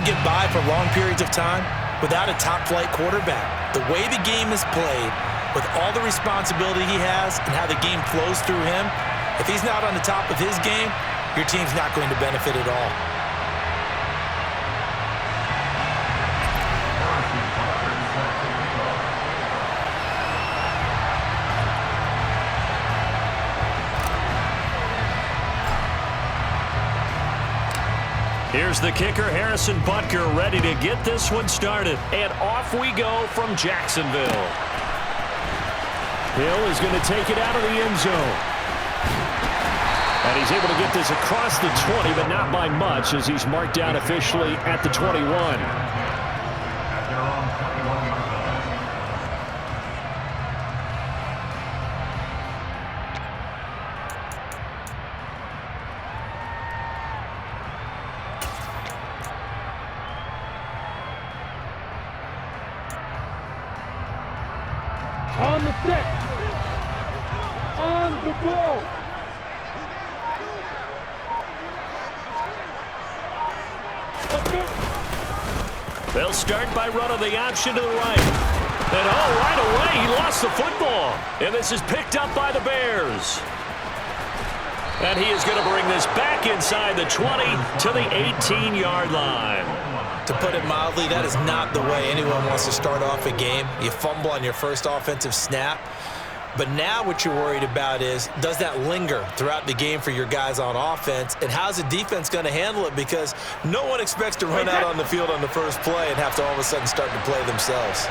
get by for long periods of time without a top-flight quarterback. The way the game is played, with all the responsibility he has and how the game flows through him, if he's not on the top of his game, your team's not going to benefit at all. Here's the kicker, Harrison Butker, ready to get this one started. And off we go from Jacksonville. Hill is going to take it out of the end zone. And he's able to get this across the 20, but not by much, as he's marked down officially at the 21. On the stick. On the ball. They'll start by running the option to the right. And right away, he lost the football. And this is picked up by the Bears. And he is going to bring this back inside the 20 to the 18-yard line. To put it mildly, that is not the way anyone wants to start off a game. You fumble on your first offensive snap. But now what you're worried about is, does that linger throughout the game for your guys on offense? And how's the defense going to handle it? Because no one expects to run out on the field on the first play and have to all of a sudden start to play themselves.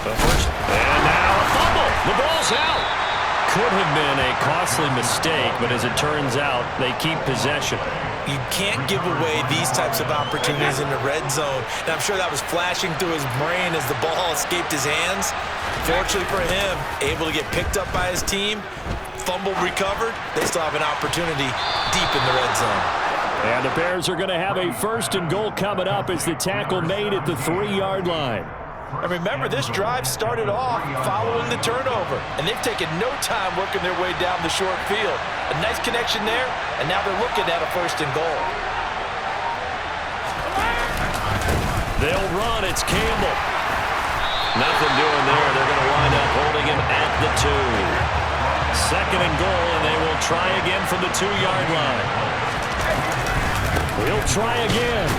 The first, and now a fumble. The ball's out. Could have been a costly mistake, but as it turns out, they keep possession. You can't give away these types of opportunities in the red zone. And I'm sure that was flashing through his brain as the ball escaped his hands. Fortunately for him, able to get picked up by his team, fumble recovered. They still have an opportunity deep in the red zone. And the Bears are going to have a 1st and goal coming up as the tackle made at the 3-yard line. And remember, this drive started off following the turnover, and they've taken no time working their way down the short field. A nice connection there, and now they're looking at a 1st and goal. They'll run. It's Campbell. Nothing doing there. They're going to wind up holding him at the 2. 2nd and goal, and they will try again from the 2-yard line. He'll try again.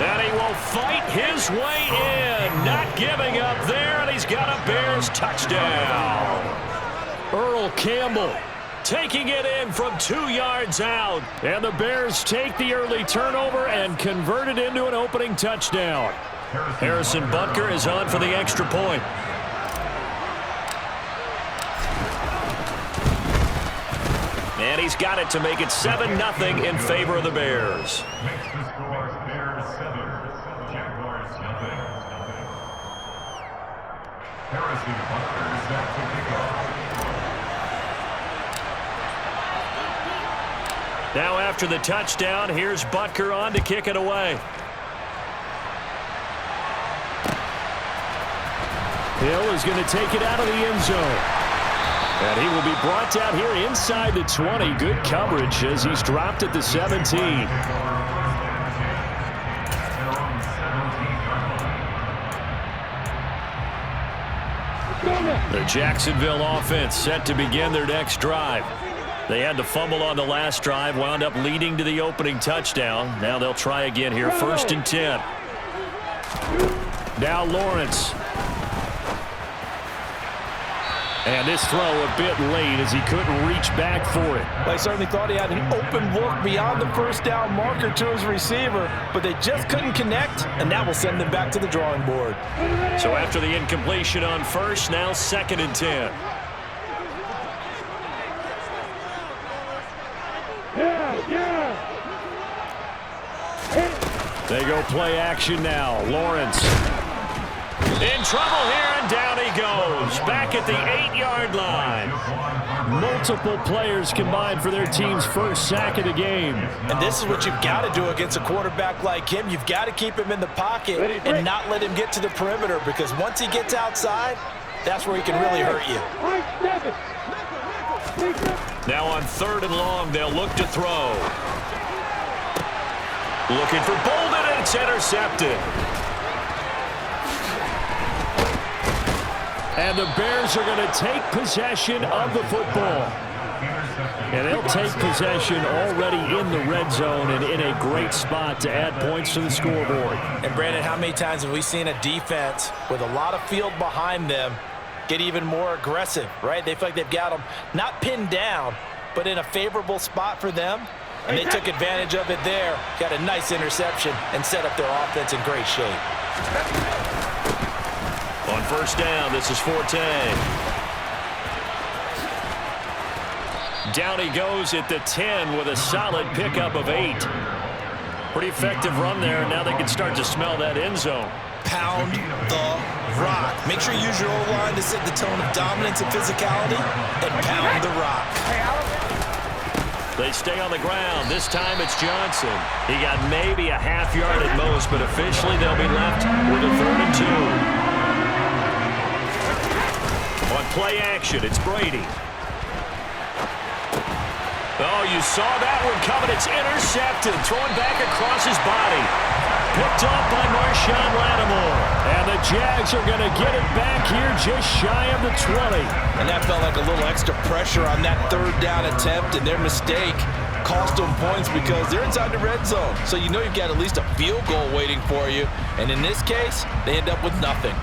And he will fight his way in. Not giving up there, and he's got a Bears touchdown. Earl Campbell taking it in from 2 yards out. And the Bears take the early turnover and convert it into an opening touchdown. Harrison Butker is on for the extra point. And he's got it to make it 7-0 in favor of the Bears. Now after the touchdown, here's Butker on to kick it away. Hill is going to take it out of the end zone. And he will be brought down here inside the 20. Good coverage as he's dropped at the 17. The Jacksonville offense set to begin their next drive. They had to fumble on the last drive, wound up leading to the opening touchdown. Now they'll try again here, 1st and 10. Now Lawrence. And this throw a bit late as he couldn't reach back for it. I certainly thought he had an open look beyond the first down marker to his receiver, but they just couldn't connect, and that will send them back to the drawing board. So after the incompletion on first, now 2nd and 10. They go play action now. Lawrence in trouble here, and down he goes. Back at the 8-yard line. Multiple players combined for their team's first sack of the game. And this is what you've got to do against a quarterback like him. You've got to keep him in the pocket and not let him get to the perimeter, because once he gets outside, that's where he can really hurt you. Now on 3rd and long, they'll look to throw. Looking for Bolden, and it's intercepted. And the Bears are going to take possession of the football. And they'll take possession already in the red zone and in a great spot to add points to the scoreboard. And Brandon, how many times have we seen a defense with a lot of field behind them get even more aggressive, right? They feel like they've got them not pinned down, but in a favorable spot for them. And they took advantage of it there, got a nice interception, and set up their offense in great shape. On 1st down, this is Forte. Down he goes at the 10 with a solid pickup of 8. Pretty effective run there. Now they can start to smell that end zone. Pound the rock. Make sure you use your O-line to set the tone of dominance and physicality, and pound the rock. They stay on the ground. This time it's Johnson. He got maybe a half yard at most, but officially they'll be left with a 3rd and 2. On play action, it's Brady. Oh, you saw that one coming. It's intercepted. Throwing back across his body. Picked up by Marshawn Lattimore. And the Jags are going to get it back here just shy of the 20. And that felt like a little extra pressure on that 3rd down attempt, and their mistake cost them points because they're inside the red zone. So you know you've got at least a field goal waiting for you. And in this case, they end up with nothing.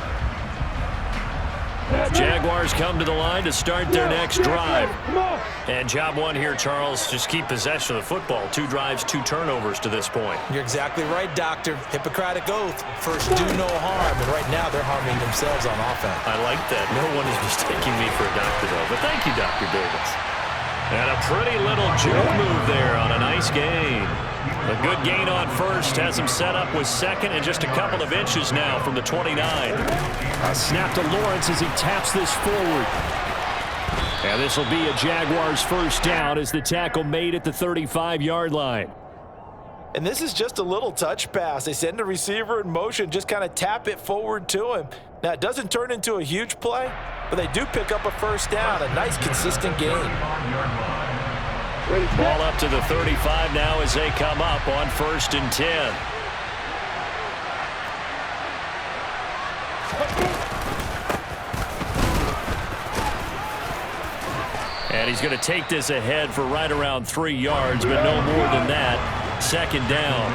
Jaguars come to the line to start their next drive. And job one here, Charles, just keep possession of the football. 2 drives, 2 turnovers to this point. You're exactly right, Doctor. Hippocratic oath. First, do no harm. And right now, they're harming themselves on offense. I like that. No one is mistaking me for a doctor, though. But thank you, Dr. Davis. And a pretty little joke move there on a nice gain. A good gain on 1st has him set up with 2nd and just a couple of inches now from the 29. A snap to Lawrence as he taps this forward. And this will be a Jaguars 1st down as the tackle made at the 35-yard line. And this is just a little touch pass. They send the receiver in motion, just kind of tap it forward to him. Now, it doesn't turn into a huge play, but they do pick up a 1st down, a nice, consistent gain. Ball up to the 35 now as they come up on 1st and 10. And he's going to take this ahead for right around 3 yards, but no more than that. 2nd down.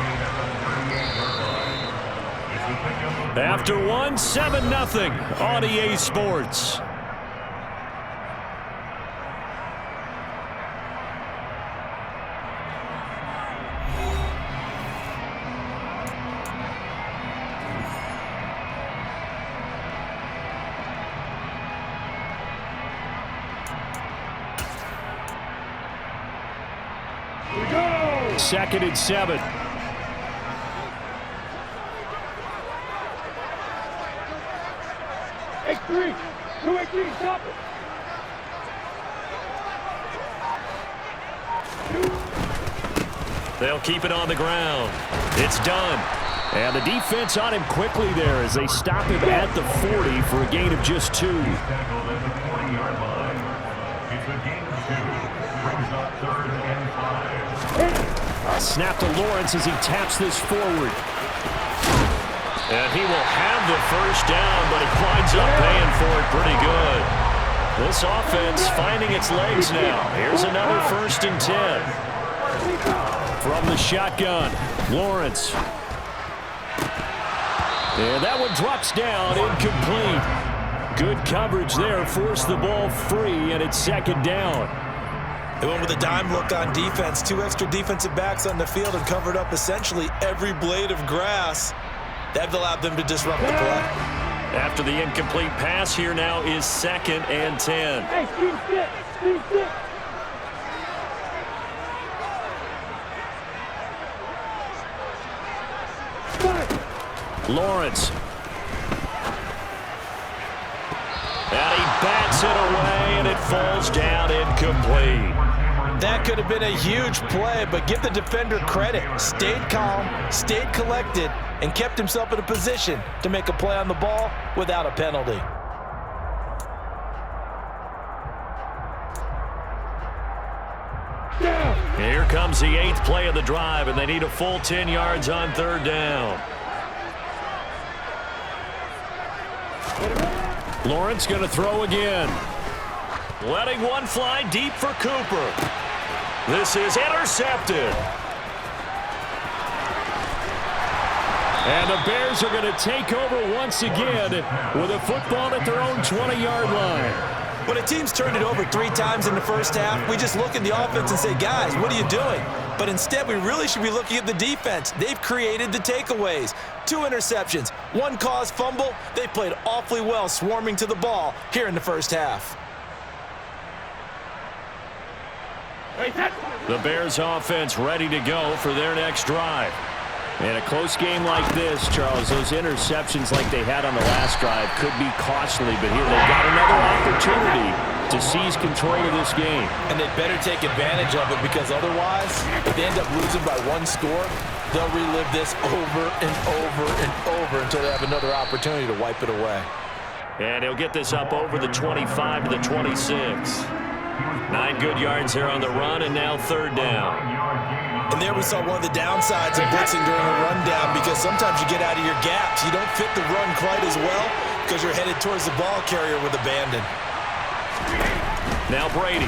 After 1, 7-0 on EA Sports. Second and 7. X3, 2-8-3, stop it. They'll keep it on the ground. It's done. And the defense on him quickly there as they stop him at the 40 for a gain of just 2. A snap to Lawrence as he taps this forward. And he will have the 1st down, but he winds up paying for it pretty good. This offense finding its legs now. Here's another 1st and 10. From the shotgun, Lawrence. And that one drops down, incomplete. Good coverage there, forced the ball free, and it's 2nd down. They went with a dime look on defense. 2 extra defensive backs on the field and covered up essentially every blade of grass. That allowed them to disrupt the play. After the incomplete pass, here now is 2nd and 10. Hey, Steve, sit. Lawrence. And he bats it away, and it falls down incomplete. That could have been a huge play, but give the defender credit. Stayed calm, stayed collected, and kept himself in a position to make a play on the ball without a penalty. Here comes the 8th play of the drive, and they need a full 10 yards on 3rd down. Lawrence going to throw again. Letting one fly deep for Cooper. This is intercepted. And the Bears are going to take over once again with a football at their own 20-yard line. When a team's turned it over 3 times in the first half, we just look at the offense and say, guys, what are you doing? But instead, we really should be looking at the defense. They've created the takeaways. 2 interceptions, 1 caused fumble. They played awfully well swarming to the ball here in the first half. The Bears offense ready to go for their next drive. In a close game like this, Charles, those interceptions like they had on the last drive could be costly, but here they've got another opportunity to seize control of this game. And they'd better take advantage of it, because otherwise, if they end up losing by 1 score, they'll relive this over and over and over until they have another opportunity to wipe it away. And he'll get this up over the 25 to the 26. 9 good yards here on the run, and now 3rd down. And there we saw one of the downsides of blitzing during a rundown, because sometimes you get out of your gaps. You don't fit the run quite as well because you're headed towards the ball carrier with abandon. Now Brady.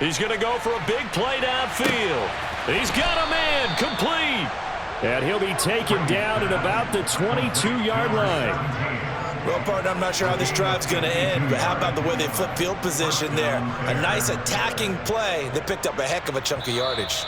He's going to go for a big play downfield. He's got a man, complete. And he'll be taken down at about the 22-yard line. Well, partner, I'm not sure how this drive's going to end, but how about the way they flip field position there? A nice attacking play that picked up a heck of a chunk of yardage.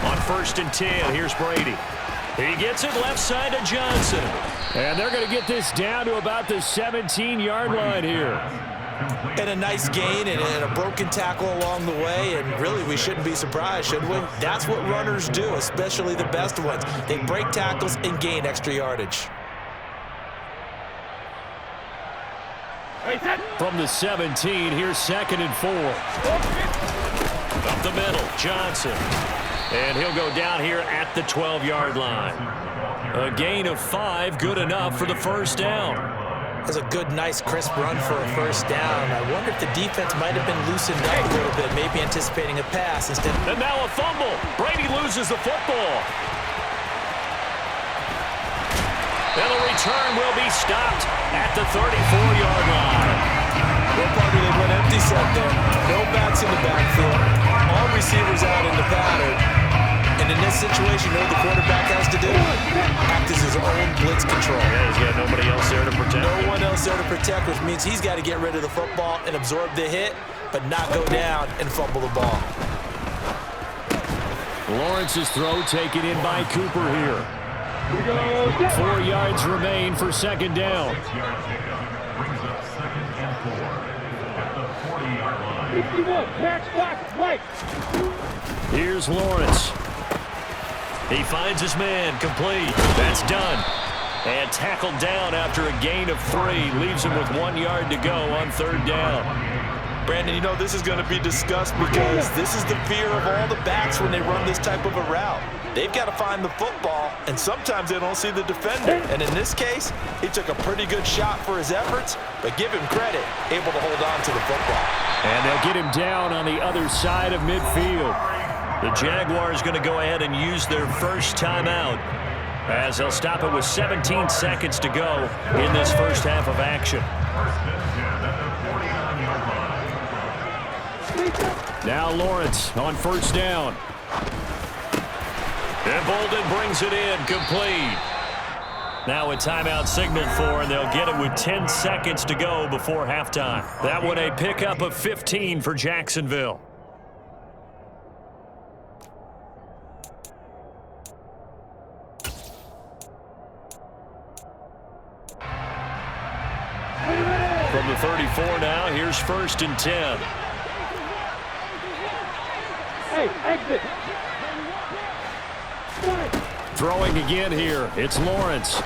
On 1st and 10, here's Brady. He gets it left side to Johnson. And they're going to get this down to about the 17-yard line here. And a nice gain and a broken tackle along the way, and really we shouldn't be surprised, should we? That's what runners do, especially the best ones. They break tackles and gain extra yardage. From the 17, here's 2nd and 4. Up the middle, Johnson. And he'll go down here at the 12-yard line. A gain of 5, good enough for the 1st down. That's a good, nice, crisp run for a 1st down. I wonder if the defense might have been loosened up a little bit, maybe anticipating a pass instead. And now a fumble. Brady loses the football. And the return will be stopped at the 34-yard line. Well, partner, they went empty set there. No backs in the backfield. All receivers out in the pattern. And in this situation, you know what the quarterback has to do? Act as his own blitz control. Yeah, he's got nobody else there to protect. No one else there to protect, which means he's got to get rid of the football and absorb the hit, but not go down and fumble the ball. Lawrence's throw taken in by Cooper here. 4 yards remain for 2nd down. Here's Lawrence. He finds his man, complete. That's done. And tackled down after a gain of 3. Leaves him with 1 yard to go on 3rd down. Brandon, you know, this is going to be discussed because this is the fear of all the backs when they run this type of a route. They've got to find the football, and sometimes they don't see the defender. And in this case, he took a pretty good shot for his efforts, but give him credit, able to hold on to the football. And they'll get him down on the other side of midfield. The Jaguars going to go ahead and use their first timeout, as they'll stop it with 17 seconds to go in this first half of action. Now Lawrence on 1st down. And Bolden brings it in, complete. Now a timeout signaled for, and they'll get it with 10 seconds to go before halftime. That one a pickup of 15 for Jacksonville. From the 34 now, here's 1st and 10. Hey, exit. Throwing again here, it's Lawrence.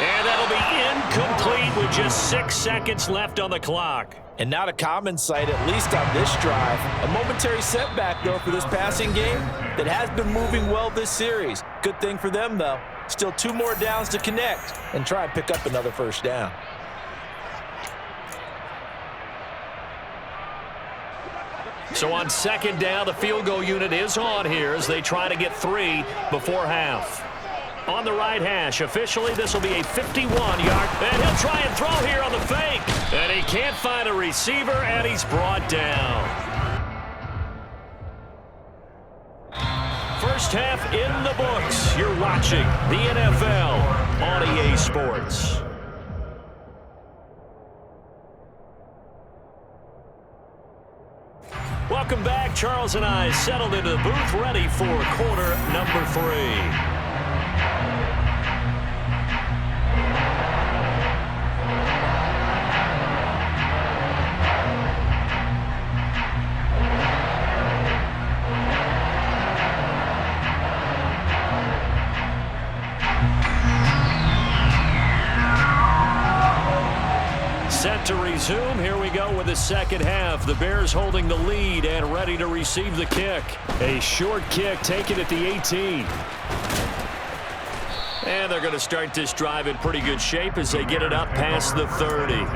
And that'll be incomplete with just 6 seconds left on the clock. And not a common sight, at least on this drive. A momentary setback, though, for this passing game that has been moving well this series. Good thing for them, though. Still 2 more downs to connect and try and pick up another first down. So on second down, the field goal unit is on here as they try to get 3 before half. On the right hash, officially this will be a 51-yard. And he'll try and throw here on the fake. And he can't find a receiver, and he's brought down. First half in the books. You're watching the NFL on EA Sports. Welcome back. Charles and I settled into the booth, ready for quarter number 3. Set to resume. Here we go with the second half. The Bears holding the lead and ready to receive the kick. A short kick taken at the 18. And they're going to start this drive in pretty good shape as they get it up past the 30.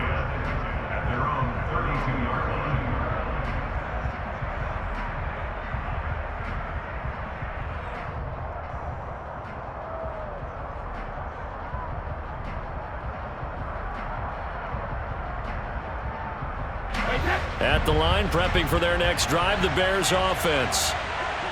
At the line, prepping for their next drive, the Bears offense.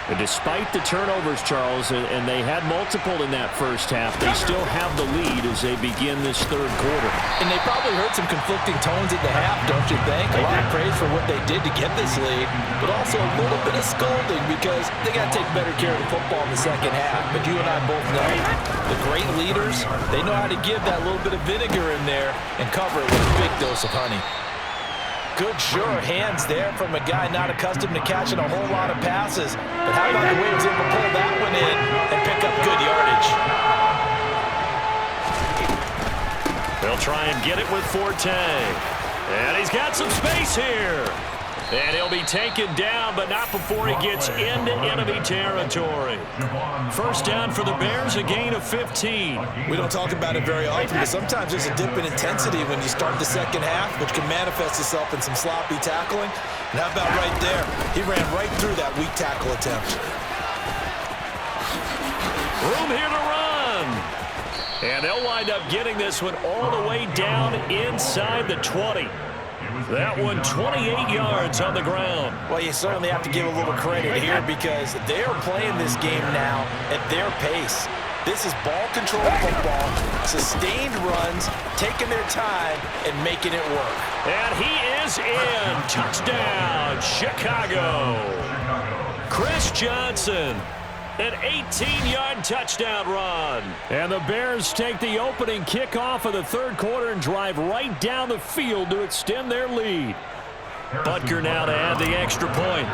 And despite the turnovers, Charles, and they had multiple in that first half, they still have the lead as they begin this third quarter. And they probably heard some conflicting tones at the half, don't you think? A lot of praise for what they did to get this lead, but also a little bit of scolding because they got to take better care of the football in the second half. But you and I both know the great leaders, they know how to give that little bit of vinegar in there and cover it with a big dose of honey. Good, sure hands there from a guy not accustomed to catching a whole lot of passes. But how about the way he was able to pull that one in and pick up good yardage? They'll try and get it with Forte. And he's got some space here. And he'll be taken down, but not before he gets into enemy territory. First down for the Bears, a gain of 15. We don't talk about it very often, but sometimes there's a dip in intensity when you start the second half, which can manifest itself in some sloppy tackling. And how about right there? He ran right through that weak tackle attempt. Room here to run. And they'll wind up getting this one all the way down inside the 20. That one 28 yards on the ground. Well, you certainly have to give a little credit here because they're playing this game now at their pace. This is ball control football, sustained runs, taking their time and making it work. And he is in. Touchdown, Chicago. Chris Johnson. An 18-yard touchdown run. And the Bears take the opening kickoff of the third quarter and drive right down the field to extend their lead. Butker now to add the extra point.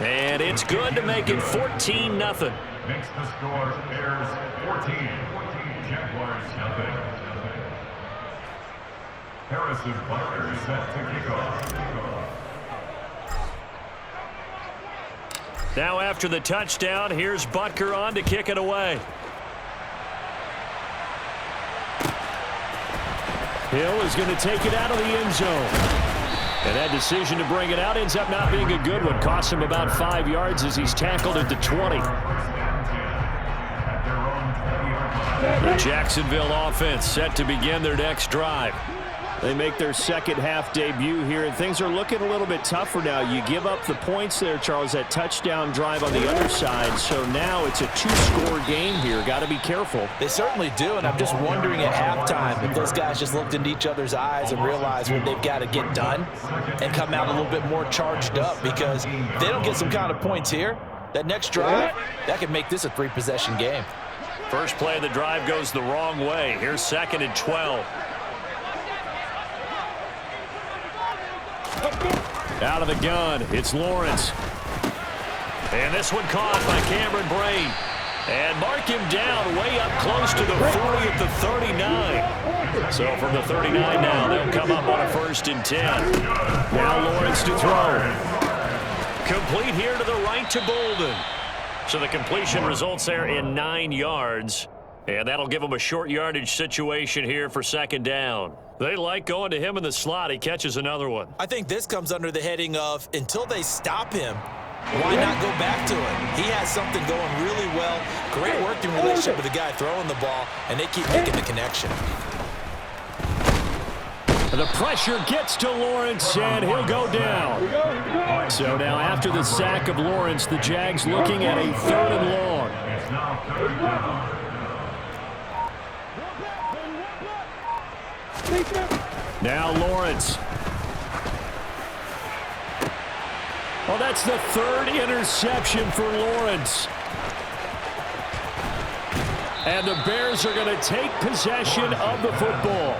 And it's good to make it 14-0. Makes the score Bears 14, Jaguars 0. Harrison Butker set to kick off. Now after the touchdown, here's Butker on to kick it away. Hill is going to take it out of the end zone. And that decision to bring it out ends up not being a good one. Costs him about 5 yards as he's tackled at the 20. The Jacksonville offense set to begin their next drive. They make their second half debut here, and things are looking a little bit tougher now. You give up the points there, Charles, that touchdown drive on the other side. So now it's a 2-score game here. Got to be careful. They certainly do, and I'm just wondering at halftime if those guys just looked into each other's eyes and realized what they've got to get done and come out a little bit more charged up, because if they don't get some kind of points here, that next drive, that could make this a 3-possession game. First play of the drive goes the wrong way. Here's 2nd and 12. Out of the gun, it's Lawrence. And this one caught by Cameron Brate. And mark him down way up close to the 40 at the 39. So from the 39 now, they'll come up on a 1st and 10. Now Lawrence to throw. Complete here to the right to Bolden. So the completion results there in 9 yards. And that'll give him a short yardage situation here for 2nd down. They like going to him in the slot. He catches another one. I think this comes under the heading of until they stop him, why not go back to it? He has something going really well. Great working relationship with the guy throwing the ball, and they keep making the connection. The pressure gets to Lawrence, and he'll go down. So now after the sack of Lawrence, the Jags looking at a 3rd and long. It's now 3rd down. Now Lawrence. Well, that's the 3rd interception for Lawrence. And the Bears are going to take possession of the football.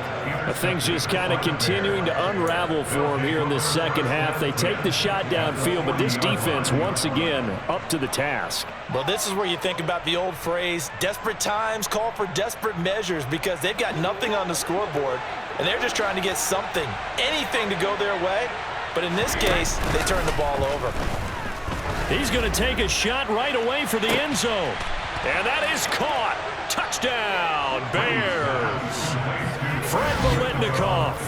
But things just kind of continuing to unravel for them here in this 2nd half. They take the shot downfield, but this defense, once again, up to the task. Well, this is where you think about the old phrase, desperate times call for desperate measures, because they've got nothing on the scoreboard, and they're just trying to get something, anything to go their way. But in this case, they turn the ball over. He's going to take a shot right away for the end zone. And that is caught. Touchdown, Bears. Fred Biletnikoff,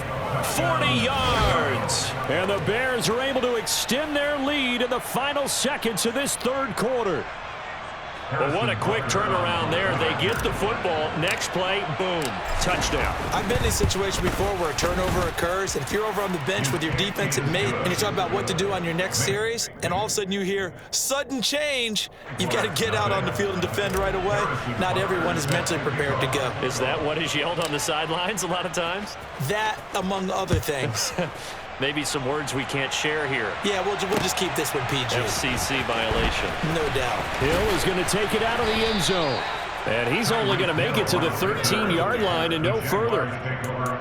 40 yards. And the Bears are able to extend their lead in the final seconds of this 3rd quarter. Well, what a quick turnaround there. They get the football. Next play, boom, touchdown. I've been in a situation before where a turnover occurs, and if you're over on the bench with your defensive mate and you're talking about what to do on your next series, and all of a sudden you hear sudden change, you've got to get out on the field and defend right away. Not everyone is mentally prepared to go. Is that what is yelled on the sidelines a lot of times? That, among other things. Maybe some words we can't share here. Yeah, we'll just keep this one PG. FCC violation. No doubt. Hill is going to take it out of the end zone. And he's only going to make it to the 13-yard line and no further.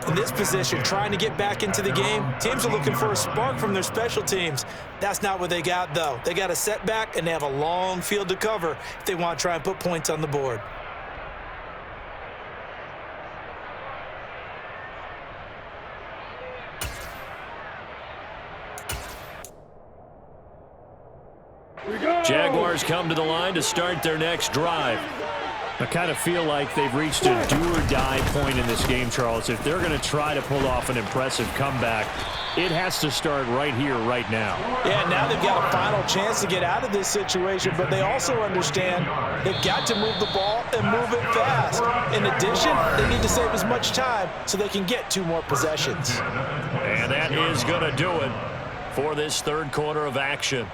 In this position, trying to get back into the game, teams are looking for a spark from their special teams. That's not what they got, though. They got a setback, and they have a long field to cover if they want to try and put points on the board. Jaguars come to the line to start their next drive. I kind of feel like they've reached a do-or-die point in this game, Charles. If they're going to try to pull off an impressive comeback, it has to start right here, right now. Yeah, now they've got a final chance to get out of this situation, but they also understand they've got to move the ball and move it fast. In addition, they need to save as much time so they can get 2 more possessions. And that is going to do it for this 3rd quarter of action.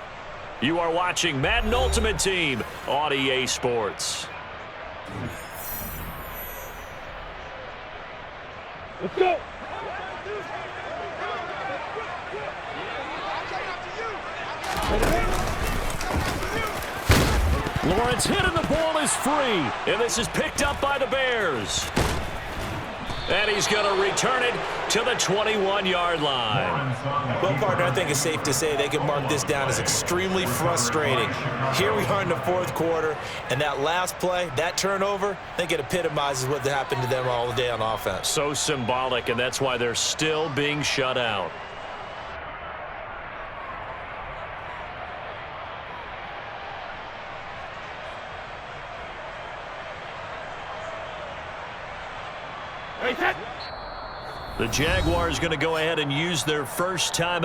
You are watching Madden Ultimate Team on EA Sports. Let's go. Lawrence hit and the ball is free. And this is picked up by the Bears. And he's going to return it to the 21-yard line. Well, partner, I think it's safe to say they can mark this down as extremely frustrating. Here we are in the 4th quarter, and that last play, that turnover, I think it epitomizes what happened to them all day on offense. So symbolic, and that's why they're still being shut out. The Jaguars going to go ahead and use their first time.